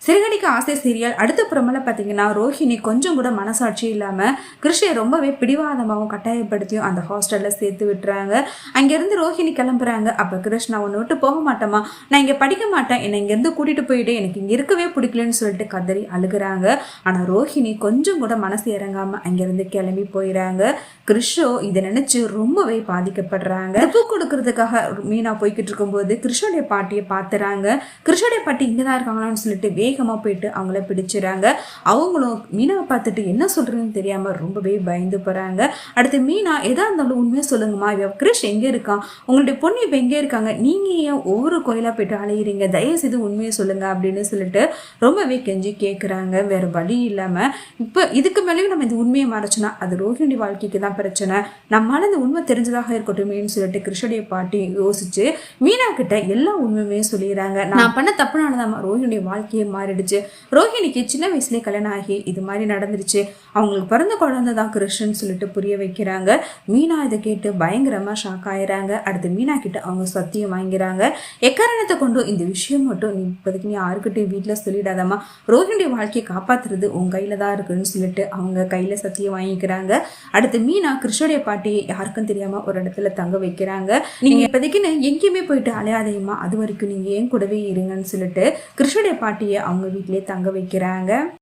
சிறுகடிக்க ஆசை சீரியல் அடுத்த புறமெல்லாம் பார்த்தீங்கன்னா ரோஹிணி கொஞ்சம் கூட மனசாட்சி இல்லாமல் கிருஷ்ணை ரொம்பவே பிடிவாதமாகவும் கட்டாயப்படுத்தியும் அந்த ஹாஸ்டலில் சேர்த்து விட்டுறாங்க. அங்கேருந்து ரோஹிணி கிளம்புறாங்க. அப்போ கிருஷ்ணா ஒன்று விட்டு போக மாட்டேமா, நான் இங்கே படிக்க மாட்டேன், என்னை இங்கேருந்து கூட்டிகிட்டு போயிட்டு எனக்கு இங்கே இருக்கவே பிடிக்கலன்னு சொல்லிட்டு கதறி அழுகிறாங்க. ஆனால் ரோஹிணி கொஞ்சம் கூட மனசு இறங்காமல் அங்கேருந்து கிளம்பி போயிடறாங்க. கிருஷ்ணோ இதை நினச்சி ரொம்பவே பாதிக்கப்படுறாங்க. பூ கொடுக்கறதுக்காக மீனா போய்கிட்டு இருக்கும்போது கிருஷ்ணோடைய பாட்டியை பார்த்துறாங்க. கிருஷ்ணோடைய பாட்டி இங்கே தான் இருக்காங்களான்னு சொல்லிட்டு வேகமாக போயிட்டு அவங்கள பிடிச்சிடறாங்க. அவங்களும் மீனாவை பார்த்துட்டு என்ன சொல்கிறதுன்னு தெரியாமல் ரொம்பவே பயந்து போகிறாங்க. அடுத்து மீனா எதா இருந்தாலும் உண்மையாக சொல்லுங்கம்மா, கிருஷ் எங்கே இருக்கான், உங்களுடைய பொண்ணு இப்போ எங்கே இருக்காங்க, நீங்கள் ஏன் ஒவ்வொரு கோயிலாக போயிட்டு அலையிறீங்க, தயவுசெய்து உண்மையை சொல்லுங்கள் அப்படின்னு சொல்லிட்டு ரொம்பவே கெஞ்சி கேட்குறாங்க. வேறு வழி இல்லாமல் இப்போ இதுக்கு மேலேயும் நம்ம இந்த உண்மையை மறைச்சோன்னா அது ரோஹிணி வாழ்க்கைக்கு தான் பிரச்சனை, நம்மளால இந்த உண்மை தெரிஞ்சதாக இருக்கட்டுமேன்னு சொல்லிட்டு கிருஷ்ணனுடைய பாட்டி யோசிச்சு மீனா கிட்ட எல்லா உண்மையுமே சொல்லிடுறாங்க. நான் பண்ண தப்புனாலதான் ரோஹிணியுடைய வாழ்க்கையை மாறிடுச்சு, ரோஹிணிக்கு சின்ன வயசுலேயே கல்யாணம் ஆகி இது மாதிரி நடந்துருச்சு, அவங்களுக்கு பிறந்த குழந்தை தான் கிருஷ்ணன் சொல்லிட்டு புரிய வைக்கிறாங்க. மீனா இதை கேட்டு பயங்கரமாக ஷாக் ஆயிடுறாங்க. அடுத்து மீனா கிட்ட அவங்க சத்தியம் வாங்கிறாங்க. எக்காரணத்தை கொண்டு இந்த விஷயம் மட்டும் நீ இப்போதைக்கு நீ யாருக்கிட்டையும் வீட்டில் சொல்லிடாதம்மா, ரோஹிணியுடைய வாழ்க்கையை காப்பாற்றுறது உன் கையில் தான் இருக்குன்னு சொல்லிட்டு அவங்க கையில் சத்தியம் வாங்கிக்கிறாங்க. அடுத்து மீனா கிருஷ்ணனுடைய பாட்டியை யாருக்கும் தெரியாமல் ஒரு இடத்துல தங்க வைக்கிறாங்க. நீங்கள் இப்போதைக்குன்னு எங்கேயுமே போயிட்டு அலையாதையுமா, அது வரைக்கும் நீங்கள் ஏன் கூடவே இருங்கன்னு சொல்லிட்டு கிருஷ்ணனுடைய பாட்டியை அவங்க வீட்டிலே தங்க வைக்கிறாங்க.